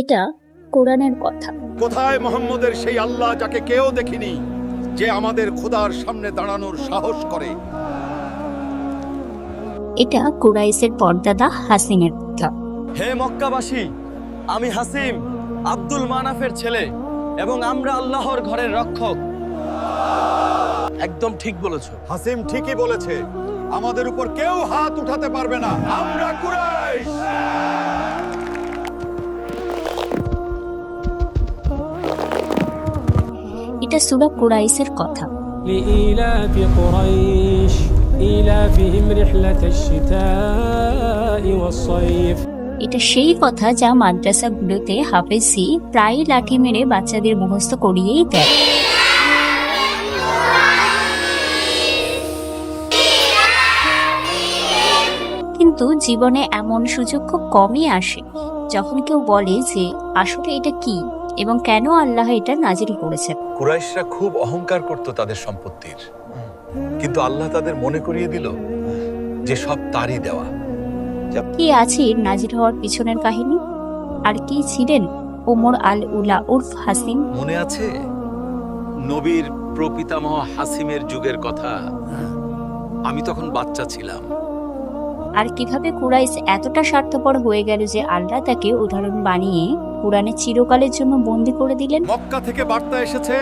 এটা কোরআনের কথা। কোথায় মুহাম্মদের সেই আল্লাহ যাকে কেউ দেখেনি, যে আমাদের খোদার সামনে দাঁড়ানোর সাহস করে? এটা কুরাইশের পরদাদা হাসিমের কথা। হে মক্কাবাসী, আমি হাসিম আব্দুল মানাফের ছেলে এবং আমরা আল্লাহর ঘরের রক্ষক। একদম ঠিক বলেছো। হাসিম ঠিকই বলেছে, আমাদের উপর কেউ হাত উঠাতে পারবে না, আমরা কুরাইশ। এটা সূরা কুরাইশের কথা। لإيلاف قريش إيلافهم رحلة الشتاء والصيف। এটা সেই কথা যা মাদ্রাসাগুলোতে হাফেজি প্রায় লাঠি মেরে বাচ্চাদের মুখস্থ করিয়েই দেয়। কিন্তু জীবনে এমন সুযোগ খুব কমই আসে যখন কেউ বলে যে আসলে এটা কি এবং কেন আল্লাহ এটা নাজিল করেছেন। কুরাইশরা খুব অহংকার করত তাদের সম্পত্তির, কিন্তু আল্লাহ তাদের মনে করিয়ে দিল যে সব তারই দেওয়া। কি আছে নাজিল হওয়ার পিছনের কাহিনী? আর কি ছিলেন ওমর আল উলা উর্ফ হাসিম? মনে আছে নবীর প্রপিতামহ হাসিমের যুগের কথা? আমি তখন বাচ্চা ছিলাম। আর কিভাবে কুরাইশ এতটা স্বার্থপর হয়ে গেল যে আল্লাহ তাকে উদাহরণ বানিয়ে কুরআনে চিরকালের জন্য বন্দী করে দিলেন। মক্কা থেকে বার্তা এসেছে,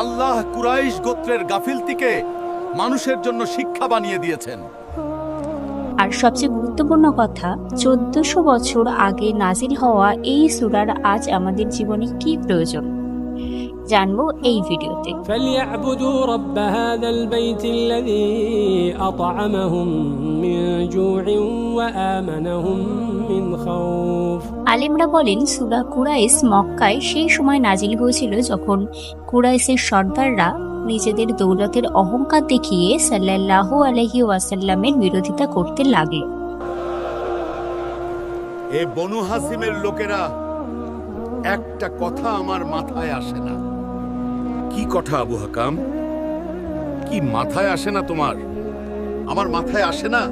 আল্লাহ কুরাইশ গোত্রের গাফিলতিকে মানুষের জন্য শিক্ষা বানিয়ে দিয়েছেন। আর সবচেয়ে গুরুত্বপূর্ণ কথা, 1400 বছর আগে নাজিল হওয়া এই সূরার আজ আমাদের জীবনে কি প্রয়োজন জানবো এই ভিডিওতে। فليعبدوا رب هذا البيت الذي أطعمهم من جوع وآمنهم من خوف। আলেমরা বলেন সূরা কুরাইশ মক্কায় সেই সময় নাজিল হয়েছিল যখন কুরাইশের সর্দাররা নিজেদের দৌলতের অহংকার দেখিয়ে সাল্লাল্লাহু আলাইহি ওয়াসাল্লামের বিরোধিতা করতে লাগলো। এ বনু হাসিমের লোকেরা, একটা কথা আমার মাথায় আসে না। কি কথা আবু হাকাম? কি মাথায় আসে না তোমার? আমার মাথায় আসে না,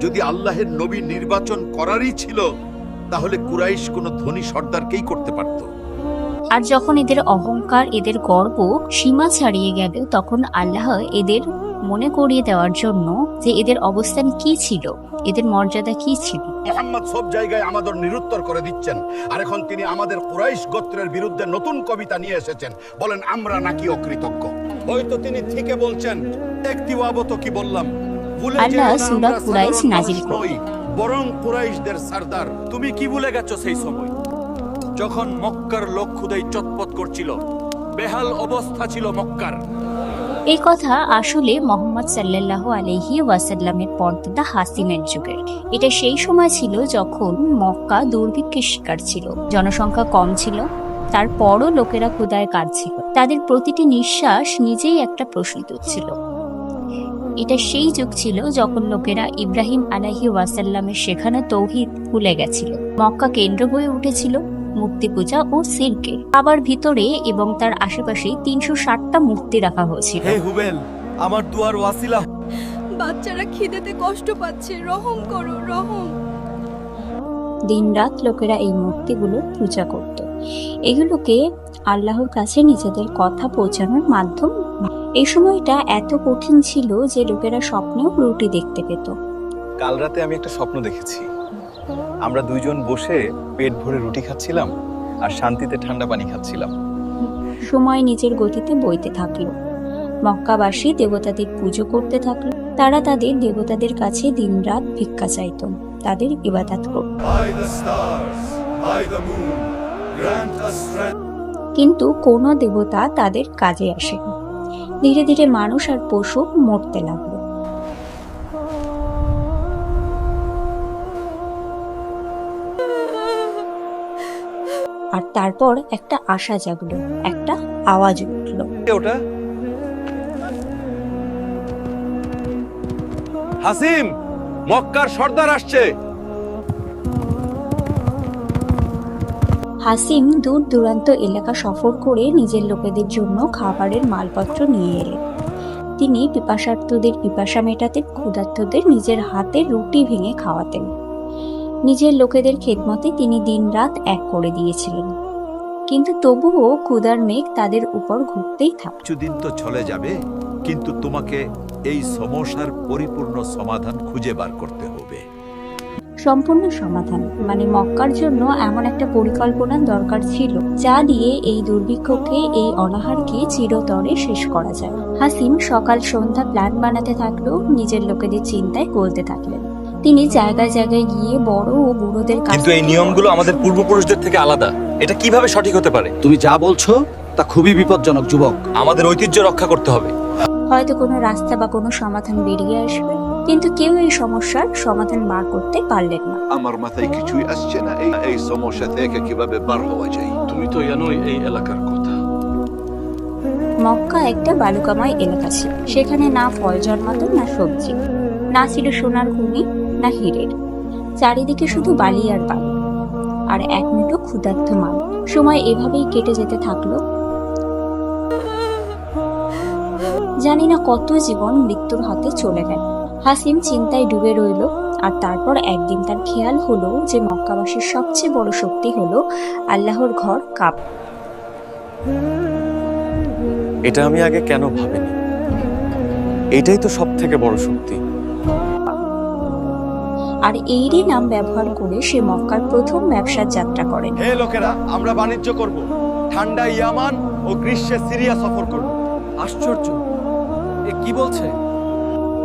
যদি আল্লাহের নবী নির্বাচন করারই ছিল তাহলে কুরাইশ কোনো ধনী সর্দারকেই করতে পারত। আর যখন এদের অহংকার, এদের গর্ব সীমা ছাড়িয়ে গেল, তখন আল্লাহ এদের মনে করিয়ে দেওয়ার জন্য যে এদের অবস্থান কি ছিল, এদের মর্যাদা কি ছিল। মুহাম্মদ সব জায়গায় আমাদের নিরুত্তর করে দিচ্ছেন, আর এখন তিনি আমাদের কুরাইশ গোত্রের বিরুদ্ধে নতুন কবিতা নিয়ে এসেছেন। বলেন আমরা নাকি অকৃতজ্ঞ? হয়তো তিনি ঠিকই বলছেন। একটি ওয়াবত কি বললাম, ভুলে যেও আল্লাহ না সূরা আমরা কুরাইশ সাধারণ নাজিল মানুষ নই, বরং কুরাইশদের সরদার। তুমি কি ভুলে গেছো সেই সময় যখন মক্কার লোক খুদাই চটপট করছিল, বেহাল অবস্থা ছিল মক্কার। এই কথা আসলে মোহাম্মদ সাল্লাল্লাহু আলাইহি ওয়াসাল্লামের পরদাদা হাসিমের যুগের। এটা সেই সময় ছিল যখন মক্কা দুর্ভিক্ষের শিকার ছিল, জনসংখ্যা কম ছিল, তারপরও লোকেরা ক্ষুধায় কাঁদছিল। তাদের প্রতিটি নিঃশ্বাস নিজেই একটা প্রশ্ন ছিল। এটা সেই যুগ ছিল যখন লোকেরা ইব্রাহিম আলাইহি ওয়াসাল্লামের শেখানো তৌহিদ ভুলে গেছিল। মক্কা কেন্দ্র হয়ে উঠেছিল মূর্তি পূজা ও সিরকে। আবার ভিতরে এবং তার আশেপাশে 360টা মূর্তি রাখা হয়েছিল। হে হুবেল, আমার দুয়ার ওয়াসিলা। বাচ্চারা খিদেতে কষ্ট পাচ্ছে, রহম করো, রহম। দিনরাত লোকেরা এই মূর্তিগুলোর পূজা করত। এগুলোকে আল্লাহর কাছে নিজেদের কথা পৌঁছানোর মাধ্যম। এই সময়টা এত কঠিন ছিল যে লোকেরা স্বপ্নেও রুটি দেখতে পেত। কাল রাতে আমি একটা স্বপ্ন দেখেছি। আমরা দুইজন বসে পেট ভরে রুটি খাচ্ছিলাম আর শান্তিতে ঠান্ডা পানি খাচ্ছিলাম। সময় নিজের গতিতে বইতে থাকলো। মক্কাবাসী দেবতাদের পুজো করতে থাকলো। তারা তাদের দেবতাদের কাছে দিনরাত ভিক্ষা চাইত, তাদের ইবাদত করত। কিন্তু কোনো দেবতা তাদের কাজে আসেনি। ধীরে ধীরে মানুষ আর পশু মরতে লাগলো। আর তারপর একটা আশা জাগলো, একটা আওয়াজ উঠলো। ওটা হাসিম, মক্কার সর্দার আসছে। হাসিম দূর দূরান্ত এলাকা সফর করে নিজের লোকেদের জন্য খাবারের মালপত্র নিয়ে এলেন। তিনি পিপাসার্তদের পিপাসা মেটাতেন, ক্ষুধার্তদের নিজের হাতে রুটি ভেঙে খাওয়াতেন। নিজের লোকেদের খেদমতে তিনি দিনরাত এক করে দিয়েছিলেন, কিন্তু তবুও ক্ষুধার মেঘ তাদের উপর ঘুরতেই থাকত। কিছুদিন তো চলে যাবে, কিন্তু তোমাকে এই সমস্যার পরিপূর্ণ সমাধান খুঁজে বার করতে হবে। সম্পূর্ণ সমাধান মানে মক্কার জন্য এমন একটা পরিকল্পনার দরকার ছিল যা দিয়ে এই দুর্ভিক্ষকে, এই অনাহারকে চিরতরে শেষ করা যায়। হাসিম সকাল সন্ধ্যা প্ল্যান বানাতে থাকলো, নিজের লোকেদের চিন্তায় গলতে থাকলেন। তিনি জায়গায় জায়গায় গিয়ে বড় ও বুড়োদের কাছ কিন্তু এই থেকে নিয়মগুলো আমাদের পূর্বপুরুষদের থেকে আলাদা। এটা কিভাবে সঠিক হতে পারে? তুমি যা বলছো তা খুবই বিপজ্জনক যুবক। আমাদের ঐতিহ্য রক্ষা করতে হবে। হয়তো কোনো রাস্তা বা কোনো সমাধান বেরিয়ে আসবে, কিন্তু কেউ এই সমস্যার সমাধান বার করতে পারলেন না। আমার মাথায় কিছুই আসছে না এই সমস্যা থেকে কিভাবে বার হওয়া যায়। তুমি তো জানোই এই এলাকার কথা। মক্কা একটা বালুকাময় এলাকা ছিল। সেখানে না ফল জন্মাতো, না সবজি, না ছিল সোনার খনি, না হীরের। চারিদিকে শুধু বালি আর বালি, আর এক মুঠো ক্ষুধার্ত মানুষ। সময় এভাবেই কেটে যেতে থাকলো। জানি না কত জীবন মৃত্যুর হাতে চলে গেল। হাসিম চিন্তায় ডুবে রইল। আর তারপর একদিন তার খেয়াল হলো যে মক্কাবাসীর সবচেয়ে বড় শক্তি হলো আল্লাহর ঘর কাবা। এটা আমি আগে কেন ভাবিনি? এটাই তো সব থেকে বড় শক্তি। আর এরই নাম ব্যবহার করে সে মক্কার প্রথম ব্যবসার যাত্রা করেন। হে লোকেরা, আমরা বাণিজ্য করব, ঠান্ডায় ইয়ামান ও গ্রীষ্মে সিরিয়া সফর করব। আশ্চর্য, এ কি বলছে?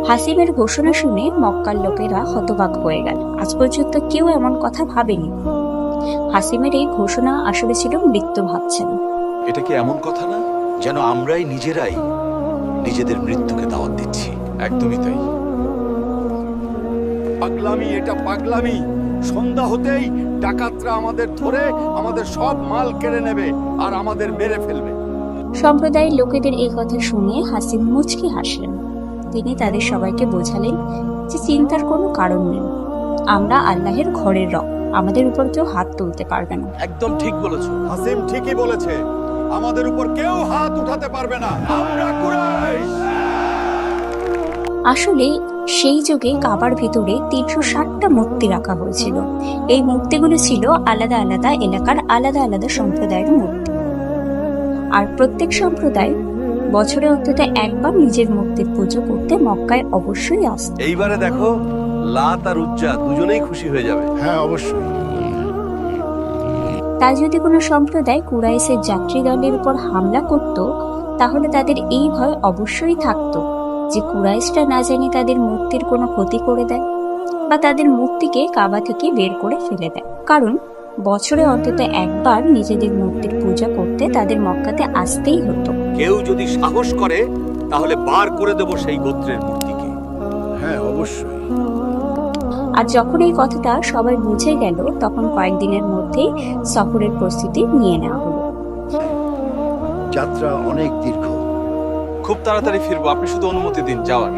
হাসিমের ঘোষণা শুনে মক্কার লোকেরা হতবাক হয়ে গেল। আজ পর্যন্ত কেউ এমন কথা ভাবেনি। হাসিমের এই ঘোষণা আসলে ছিল মৃত্যু ভাবছেন। এটা কি এমন কথা না যেন আমরাই নিজেরাই নিজেদের মৃত্যুকে দাওয়াত দিচ্ছি? একদমই তাই। পাগলামি, এটা পাগলামি। সন্ধ্যা হতেই ডাকাতরা আমাদের ধরে আমাদের সব মাল কেড়ে নেবে আর আমাদের মেরে ফেলবে। সম্প্রদায়ের লোকেদের এই কথা শুনে হাসিম মুচকি হাসলেন। তিনি তাদের সবাইকে বোঝালেন যে চিন্তার কোনো কারণ নেই। আমরা আল্লাহের ঘরের রব, আমাদের উপর কেউ হাত তুলতে পারবে না। একদম ঠিক বলেছো। হাসিম ঠিকই বলেছে, আমাদের উপর কেউ হাত উঠাতে পারবে না। আমরা কুরাইশ। আসলে সেই যুগে কাবার ভিতরে 360টা মূর্তি রাখা হয়েছিল। এই মূর্তিগুলো ছিল আলাদা আলাদা এলাকার আলাদা আলাদা সম্প্রদায়ের মূর্তি। আর প্রত্যেক সম্প্রদায় বছরে অন্তত একবার নিজের মূর্তির পুজো করতে মক্কায় অবশ্যই আসত। এইবারে দেখো, লাত আর উজ্জা দুজনেই খুশি হয়ে যাবে। হ্যাঁ, অবশ্যই। তাই যদি কোনো সম্প্রদায় কুরাইশের যাত্রী দলের উপর হামলা করত, তাহলে তাদের এই ভয় অবশ্যই থাকতো যে কুরাইশরা না জানি তাদের মূর্তির কোনো ক্ষতি করে দেয় বা তাদের মূর্তিকে কাবা থেকে বের করে ফেলে দেয়। কারণ বছরে অন্তত একবার নিজেদের মূর্তির পূজা করতে তাদের মক্কাতে আসতেই হতো। কেউ যদি সাহস করে তাহলে বার করে দেব সেই গোত্রের মূর্তিকে। হ্যাঁ, অবশ্যই। আর যখন এই কথাটা সবাই বুঝে গেল, তখন কয়েকদিনের মধ্যেই সফরের প্রস্তুতি নিয়ে নেওয়া হলো। যাত্রা অনেক দীর্ঘ। খুব তাড়াতাড়ি ফিরবো, আপনি শুধু অনুমতি দিন যাওয়ার।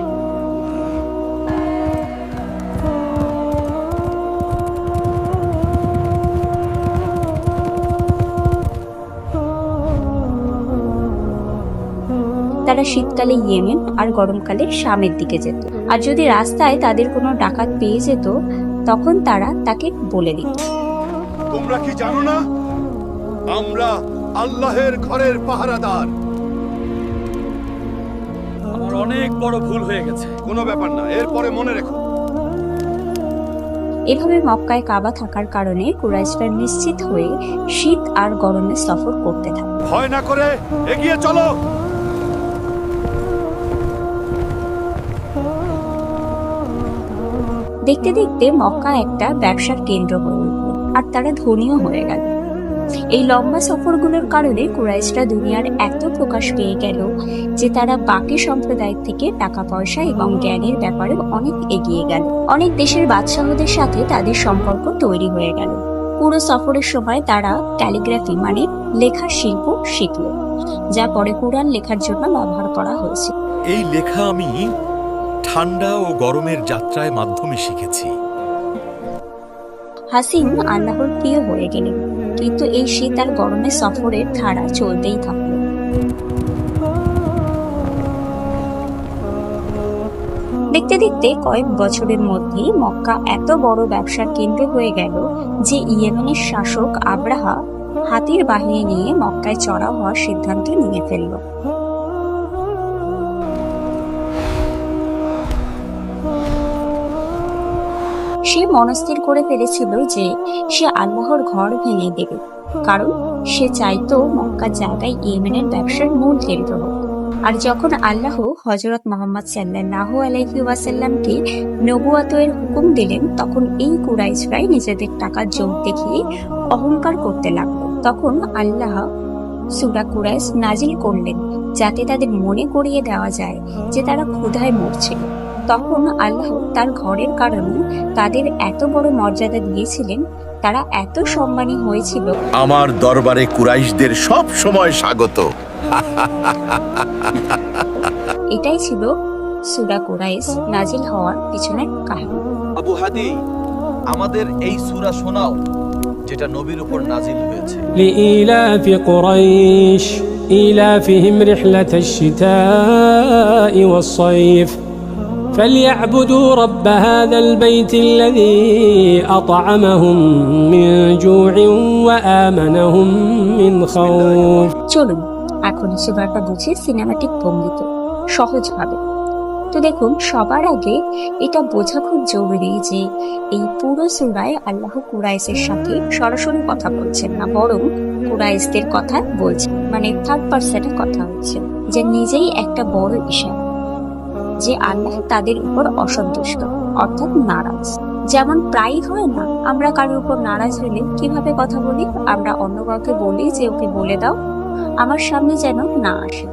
তারা শীতকালে ইয়েমেন আর গরমকালে শামের দিকে যেত। আর যদি রাস্তায় তাদের কোনো ডাকাত পেয়ে যেত, তখন তারা তাকে বলে দিত, তোমরা কি জানো না আমরা আল্লাহের ঘরের পাহারাদার? আমার অনেক বড় ভুল হয়ে গেছে। কোনো ব্যাপার না, এরপরে মনে রেখো। এভাবে মক্কায় কাবা থাকার কারণে কুরাইশরা নিশ্চিত হয়ে শীত আর গরমে সফর করতে থাকে। ভয় না করে এগিয়ে চলো। দেখতে দেখতে মক্কা একটা ব্যবসার কেন্দ্র হয়ে উঠল, আর তারা ধনীও হয়ে গেল। এই লম্বা সফরগুলোর কারণে কুরাইশরা দুনিয়ার এত প্রকাশ পেয়ে গেল যে তারা বাকি সম্প্রদায়ের থেকে টাকা পয়সা এবং জ্ঞানের ব্যাপারে অনেক এগিয়ে গেল। অনেক দেশের বাদশাহদের সাথে তাদের সম্পর্ক তৈরি হয়ে গেল। পুরো সফরের সময় তারা ক্যালিগ্রাফি মানে লেখার শিল্প শিখল, যা পরে কুরআন লেখার জন্য ব্যবহার করা হয়েছে। এই লেখা আমি ঠান্ডা ও গরমের যাত্রায় মাধ্যমে শিখেছি। হাসিম আল্লাহর প্রিয় হয়ে গেলেন, কিন্তু এই শীত আর গরমে সফরের ধারা চলতেই থাকলো। দেখতে দেখতে কয়েক বছরের মধ্যেই মক্কা এত বড় ব্যবসার কেন্দ্র হয়ে গেল যে ইয়েমেনের শাসক আব্রাহা হাতির বাহিনী নিয়ে মক্কায় চড়াও হওয়ার সিদ্ধান্ত নিয়ে ফেলল। সে মনস্থির করে ফেলেছিল যে সে আল্লাহর ঘর ভেঙে দেবে, কারণ সে চাইতো মক্কার জায়গায় ইয়েমেনের ব্যবসার মূল কেন্দ্র হোক। আর যখন আল্লাহ হযরত মুহাম্মদ সাল্লাল্লাহু আলাইহি ওয়াসাল্লামকে নবুয়াতের হুকুম দিলেন, তখন এই কুরাইশরাই নিজেদের টাকার জোর দেখিয়ে অহংকার করতে লাগলো। তখন আল্লাহ সূরা কুরাইশ নাজিল করলেন যাতে তাদের মনে করিয়ে দেওয়া যায় যে তারা ক্ষুধায় মরছিল। তখন আল্লাহ তার ঘরের কারণে তাদের এত বড় মর্যাদা দিয়েছিলেন, তারা এত সম্মানী হয়েছিল। আমার দরবারে কুরাইশদের সব সময় স্বাগত। এটাই ছিল সূরা কুরাইশ নাজিল হওয়ার পিছনের কাহিনী। আবু হাদি, আমাদের এই সূরা শোনাও যেটা নবীর উপর নাজিল হয়েছে। لإيلاف قريش إيلافهم رحلة الشتاء والصيف فليعبدوا رب هذا البيت الذي أطعمهم من جوع وآمنهم من خوف। চলুন এখন সূরাটা বুঝি সিনেমাটিক ভঙ্গিতে সহজভাবে। তো দেখুন, সবার আগে এটা বোঝা খুব জরুরি যে এই পুরো সূরায় আল্লাহ কুরাইশের সাথে সরাসরি কথা বলছেন না, বরং কুরাইশদের কথা বলছেন, মানে থার্ড পার্সনে কথা হচ্ছে, যে নিজেই একটা বড় ইশারা যে আল্লাহ তাদের উপর অসন্তুষ্ট, অর্থাৎ নারাজ। যেমন প্রায় হয় না, আমরা কারোর উপর নারাজ হলে কিভাবে কথা বলি? আমরা অন্য কাউকে বলি যে ওকে বলে দাও আমার সামনে যেন না আসে,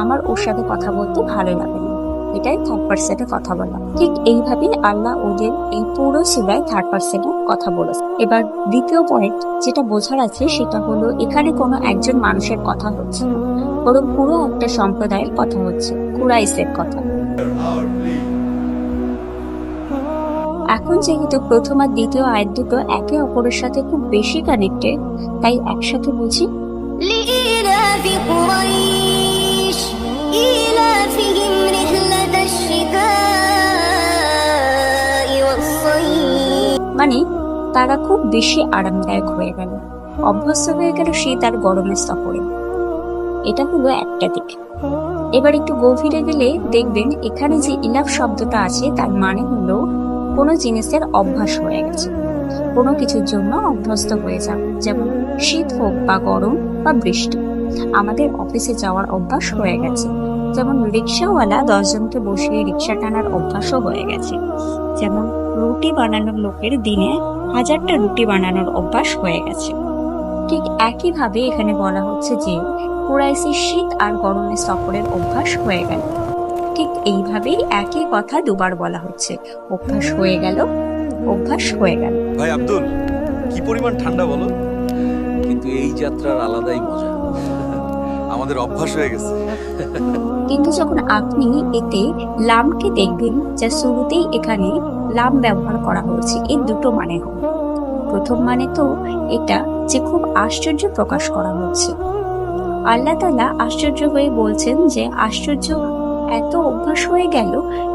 আমার ওর সাথে কথা বলতে ভালো লাগে না, এটাই থার্ড পার্সনে কথা বলা। ঠিক এইভাবে আল্লাহ ওদের এই পুরো সূরায় থার্ড পার্সনে কথা বলেছে। এবার দ্বিতীয় পয়েন্ট যেটা বোঝার আছে সেটা হলো, এখানে কোনো একজন মানুষের কথা হচ্ছে না, বরং পুরো একটা সম্প্রদায়ের কথা হচ্ছে, কুরাইশের কথা। এখন যেহেতু প্রথম আর দ্বিতীয় আয়াত দুটো একে অপরের সাথে খুব বেশি কানেক্টেড, তাই একসাথে বুঝি। لإيلاف قريش إيلافهم رحلة الشتاء والصيف। মানে তারা খুব বেশি আরামদায়ক হয়ে গেল, অভ্যস্ত হয়ে গেল শীত আর গরমের সফরে। এটা হলো একটা দিক। এবার একটু গভীরে গেলে দেখবেন এখানে যে ইলাফ শব্দটা আছে তার মানে হলো কোনো জিনিসের অভ্যাস হয়ে গেছে, কোনো কিছুর জন্য অভ্যস্ত হয়ে যাও। যেমন শীত হোক বা গরম বা বৃষ্টি, আমাদের অফিসে যাওয়ার অভ্যাস হয়ে গেছে। যেমন রিক্সাওয়ালা 10 জনকে বসিয়ে রিক্সা টানার অভ্যাসও হয়ে গেছে। যেমন রুটি বানানোর লোকের দিনে 1000টা রুটি বানানোর অভ্যাস হয়ে গেছে। ঠিক একইভাবে এখানে বলা হচ্ছে যে কুরাইশের শীত আর গরমের সফরের অভ্যাস হয়ে গেল। ঠিক এইভাবেই একই কথা দুবার বলা হচ্ছে, অভ্যাস হয়ে গেল, অভ্যাস হয়ে গেল। ভাই আব্দুল, কি পরিমাণ ঠান্ডা বলো, কিন্তু এই যাত্রার আলাদাই মজা, আমাদের অভ্যাস হয়ে গেছে। কিন্তু যখন আপনি এতে লামকে দেখবেন, যা শুরুতেই এখানে লাম ব্যবহার করা হয়েছে, এর দুটো মানে হয়। প্রথম মানে তো এটা যে খুব আশ্চর্য প্রকাশ করা হচ্ছে, আল্লাহ তাআলা আশ্চর্য হয়ে বলছেন যে আশ্চর্য, এত অভ্যাস হয়ে গেল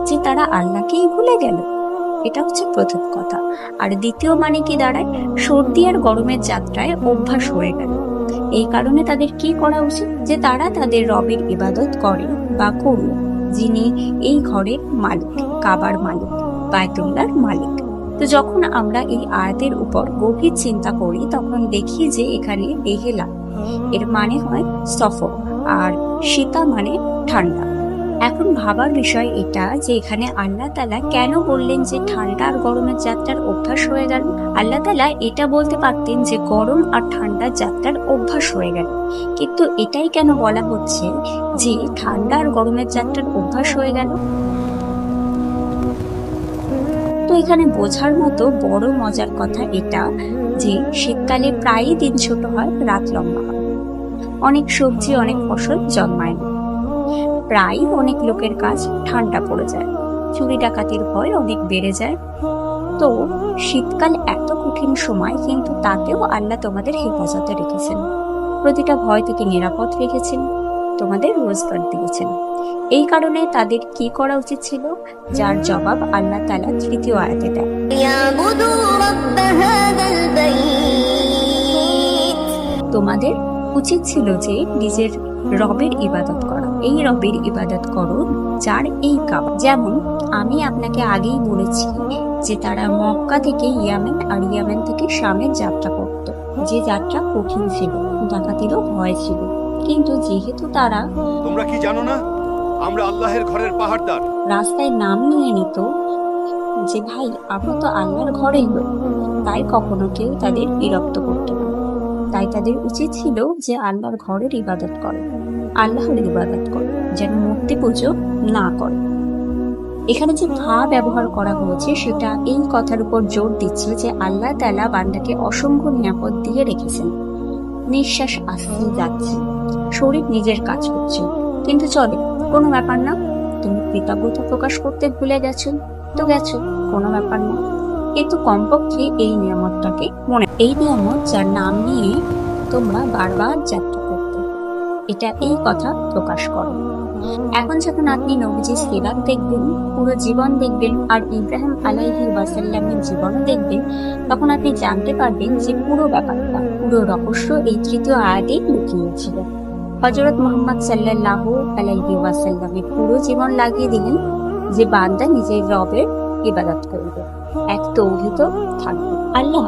যে তারা আল্লাহকেই ভুলে গেল। এটা হচ্ছে প্রথম কথা। আর দ্বিতীয় মানে কি দাঁড়ায়, সর্দি আর গরমের যাত্রায় অভ্যাস হয়ে গেল। এই কারণে তাদের কি করা উচিত, যে তারা তাদের রবের ইবাদত করে বা করুক, যিনি এই ঘরের মালিক, কাবার মালিক, বায়তুল্লাহর মালিক। তো যখন আমরা এই আয়াতের উপর গভীর চিন্তা করি, তখন দেখি যে এখানে রেহেলা এর মানে হয় সফর, আর শীতা মানে ঠান্ডা। এখন ভাবার বিষয় এটা যে এখানে আল্লাহ তাআলা কেন বললেন যে ঠান্ডা আর গরমের যাত্রার অভ্যাস হয়ে গেল। আল্লাহ তাআলা এটা বলতে পারতেন যে গরম আর ঠান্ডার যাত্রার অভ্যাস হয়ে গেল, কিন্তু এটাই কেন বলা হচ্ছে যে ঠান্ডা আর গরমের যাত্রার অভ্যাস হয়ে গেল। তো এখানে বোঝার মতো বড় মজার কথা এটা যে শীতকালে প্রায়ই দিন ছোট হয়, রাত লম্বা হয়, অনেক সবজি অনেক ফসল জন্মায় না, প্রায় অনেক লোকের কাজ ঠান্ডা পড়ে যায়, চুরি ডাকাতির ভয় অনেক বেড়ে যায়। তো শীতকাল এত কঠিন সময়, কিন্তু তাতেও আল্লাহ তোমাদের হেফাজতে রেখেছেন, প্রতিটা ভয় থেকে নিরাপদ রেখেছেন। তোমাদের রোজগার দিয়েছেন। এই কারণে তাদের কি করা উচিত ছিল, যার জবাব আল্লাহ তাআলা তৃতীয় আয়াতে দেন। يعبدوا رب هذا البيت তোমাদের উচিত ছিল যে নিজের রবের ইবাদত করা। এই রবের ইবাদত করো যার এই কাবা। যেমন আমি আপনাকে আগেই বলেছি যে তারা মক্কা থেকে ইয়ামেন আর ইয়ামেন থেকে শামের যাত্রা করত, যে যাত্রা কঠিন ছিল, ডাকাতিরও ভয় ছিল, কিন্তু যেহেতু তারা তোমরা কি জানো না আমরা আল্লাহের ঘরের পাহাড়দার? রাস্তায় নাম নিয়ে নিত যে ভাই আমরা তো আল্লাহর ঘরেই লোক, তাই কখনো কেউ তাদের বিরক্ত করতো না। তাই তাদের উচিত ছিল যে আল্লাহর ঘরের ইবাদত করে, আল্লাহর ইবাদত করে, যেন মূর্তি পুজো না করে। এখানে যে ভা ব্যবহার করা হয়েছে সেটা এই কথার উপর জোর দিচ্ছে যে আল্লাহ তাআলা বান্দাকে অসংখ্য নিয়ামত দিয়ে রেখেছেন। নিঃশ্বাস আসছে যাচ্ছে, শরীর নিজের কাজ করছে, কিন্তু চলে, কোনো ব্যাপার না। তুমি কৃতজ্ঞতা প্রকাশ করতে ভুলে গেছো তো গেছো, কোনো ব্যাপার না। কিন্তু কমপক্ষে এই নিয়ামতটাকে এই নিয়ামত যার নাম নিয়ে তোমরা বারবার যাত্রা করতে, এটা এই কথা প্রকাশ করো। এখন যখন আপনি নবীজির সিরাত দেখবেন, পুরো জীবন দেখবেন, আর ইব্রাহিম আলাইহি ওয়াসাল্লামের জীবনও দেখবেন, তখন আপনি জানতে পারবেন যে পুরো ব্যাপারটা, পুরো রহস্য এই তৃতীয় আয়াতেই লুকিয়ে ছিল। হযরত মুহাম্মদ সাল্লাল্লাহু আলাইহি ওয়াসাল্লামের পুরো জীবন লাগিয়ে দিলেন যে বান্দা নিজের রবের ইবাদত করবে, এক তৌহিদ থাকবে, আল্লাহ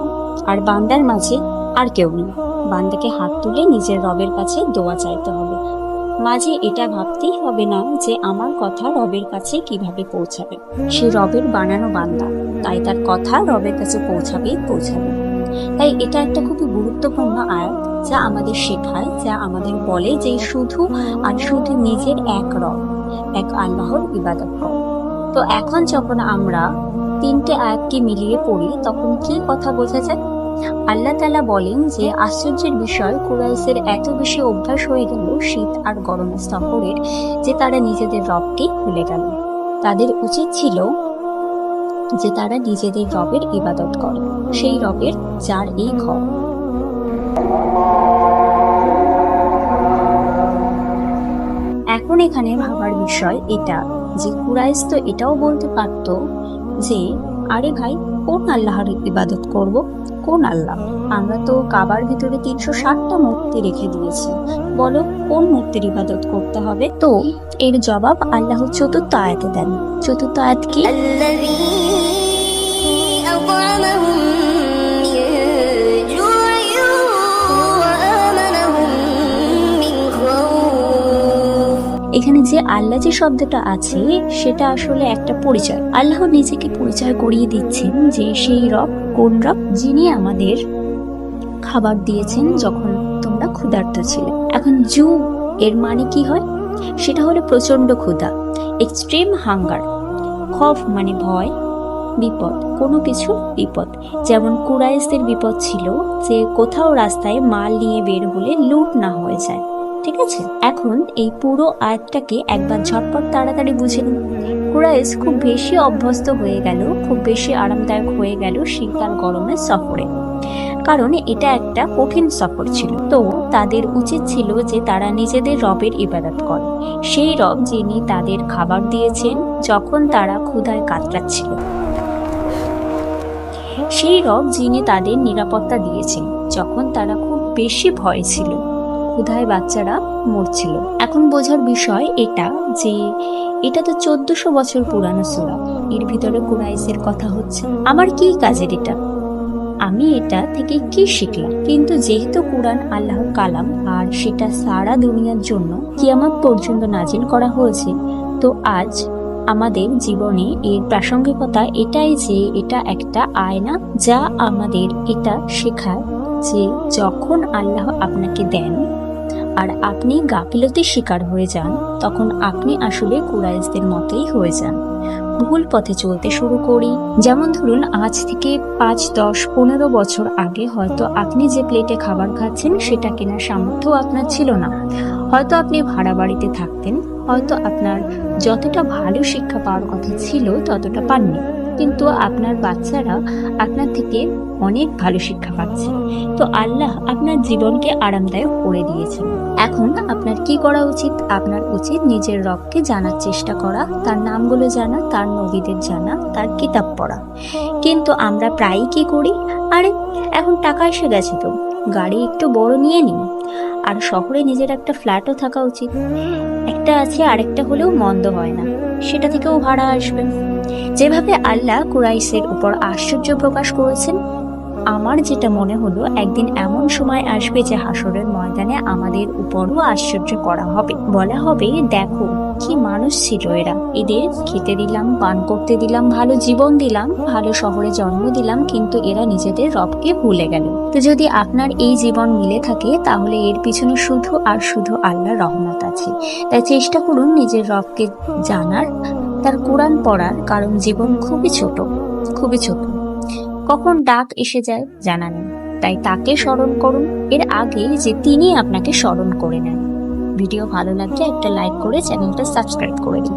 আর বান্দার মাঝে আর কেউ নেই। বান্দাকে হাত তুলে নিজের রবের কাছে দোয়া চাইতে হবে, মাঝে এটা ভাবতেই হবে না যে আমার কথা রবের কাছে কিভাবে পৌঁছাবে। সে রবের বানানো বান্দা, তাই তার কথা রবের কাছে পৌঁছাবে। তাই এটা একটা খুবই গুরুত্বপূর্ণ আয়াত, যা আমাদের শেখায়, যা আমাদের বলে যে শুধু আর শুধু নিজের এক রব, এক আল্লাহর ইবাদত করো। তো এখন যখন আমরা তিনটে আয়াতকে মিলিয়ে পড়ি, তখন কি কথা বোঝা যায়? আল্লাহ তাআলা বলেন যে আশ্চর্যের বিষয়, কুরাইশের এত বেশি অভ্যাস হয়ে গেল শীত আর গরমের সফরের যে তারা নিজেদের রবকে ভুলে গেল। তাদের উচিত ছিল যে তারা নিজেদের রবের ইবাদত করে, সেই রবের যার এই ঘর। এখন এখানে ভাবার বিষয় এটা যে কুরাইশ তো এটাও বলতে পারত যে আরে ভাই, কোন আল্লাহর ইবাদত করব? কোন আল্লাহ? আমরা তো কাবার ভিতরে 360টা মূর্তি রেখে দিয়েছি, বলো কোন মূর্তির ইবাদত করতে হবে? তো এর জবাব আল্লাহ চতুর্থ আয়াতে দেন। চতুর্থ আয়াত কি? الذي أطعمهم من جوع وآمنهم من خوف। এখানে যে আল্লাহ যে শব্দটা আছে সেটা আসলে একটা পরিচয়। আল্লাহ নিজেকে পরিচয় করিয়ে দিচ্ছেন যে সেই রব, কোন রব? যিনি আমাদের খাবার দিয়েছেন যখন তোমরা ক্ষুধার্ত ছিলে। এখন জু এর মানে কি হয়? সেটা হলো প্রচন্ড ক্ষুধা, এক্সট্রিম হাঙ্গার। খফ মানে ভয়, বিপদ, কোনো কিছু বিপদ। যেমন কুরাইশদের বিপদ ছিল যে কোথাও রাস্তায় মাল নিয়ে বের হলে লুট না হয়ে যায়, ঠিক আছে? এখন এই পুরো আয়াতটাকে একবার ঝটপট তাড়াতাড়ি বুঝে নিন। কুরাইশ খুব বেশি অভ্যস্ত হয়ে গেল, খুব বেশি আরামদায়ক হয়ে গেল শীত আর গরমের সফরে, কারণ এটা একটা কঠিন সফর ছিল। তো তাদের উচিত ছিল যে তারা নিজেদের রবের ইবাদত করে, সেই রব যিনি তাদের খাবার দিয়েছেন যখন তারা ক্ষুধায় কাতরাচ্ছিল, সেই রব যিনি তাদের নিরাপত্তা দিয়েছেন যখন তারা খুব বেশি ভয় ছিল, ক্ষুধায় বাচ্চারা মরছিল। এখন বোঝার বিষয় এটা যে এটা তো 1400 বছর পুরানো সূরা, এর ভিতরে কুরাইশের কথা হচ্ছে। আমার কি কাজের এটা? আমি এটা থেকে কি শিখলাম? কিন্তু যেহেতু কুরআন আল্লাহর কালাম আর সেটা সারা দুনিয়ার জন্য কিয়ামত পর্যন্ত নাজিল করা হয়েছে, তো আজ আমাদের জীবনে এর প্রাসঙ্গিকতা এটাই যে এটা একটা আয়না, যা আমাদের এটা শেখায় যে যখন আল্লাহ আপনাকে দেন আর আপনি গাফিলতির শিকার হয়ে যান, তখন আপনি আসলে কুরাইশদের মতোই হয়ে যান, ভুল পথে চলতে শুরু করি। যেমন ধরুন, আজ থেকে 5, 10, 15 বছর আগে হয়তো আপনি যে প্লেটে খাবার খাচ্ছেন সেটা কেনার সামর্থ্য আপনার ছিল না, হয়তো আপনি ভাড়া বাড়িতে থাকতেন, হয়তো আপনার যতটা ভালো শিক্ষা পাওয়ার কথা ছিল ততটা পাননি, কিন্তু আপনার বাচ্চারা আপনার থেকে অনেক ভালো শিক্ষা পাচ্ছে। তো আল্লাহ আপনার জীবনকে আরামদায়ক করে দিয়েছেন। এখন আপনার কি করা উচিত? আপনার উচিত নিজের রবকে জানার চেষ্টা করা, তার নামগুলো জানা, তার নবীদের জানা, তার কিতাব পড়া। কিন্তু আমরা প্রায়ই কি করি, আরে এখন টাকা এসে গেছে তো গাড়ি একটু বড় নিয়ে নিন, আর শহরে নিজের একটা ফ্ল্যাটও থাকা উচিত। একটা আছে আরেকটা হলেও মন্দ হয় না, সেটা থেকেও ভাড়া আসবে। যেভাবে আল্লাহ কুরাইশের উপর আশ্চর্য প্রকাশ করেছেন, আমার যেটা মনে হলো একদিন এমন সময় আসবে যে হাসরের ময়দানে আমাদের উপরও আশ্চর্য করা হবে, বলা হবে দেখো কি মানুষ ছিল এরা, এদের খেতে দিলাম, পান করতে দিলাম, ভালো জীবন দিলাম, ভালো শহরে জন্ম দিলাম, কিন্তু এরা নিজেদের রবকে ভুলে গেল। তো যদি আপনার এই জীবন মিলে থাকে তাহলে এর পিছনে শুধু আর শুধু আল্লাহর রহমত আছে। তাই চেষ্টা করুন নিজের রবকে জানার, তার কোরআন পড়ার, কারণ জীবন খুবই ছোট, খুবই ছোট। কখন ডাক এসে যায় জানা নেই, তাই তাকে স্মরণ করুন এর আগে যে তিনি আপনাকে স্মরণ করে নেন। ভিডিও ভালো লাগলে একটা লাইক করে চ্যানেলটা সাবস্ক্রাইব করে দিন।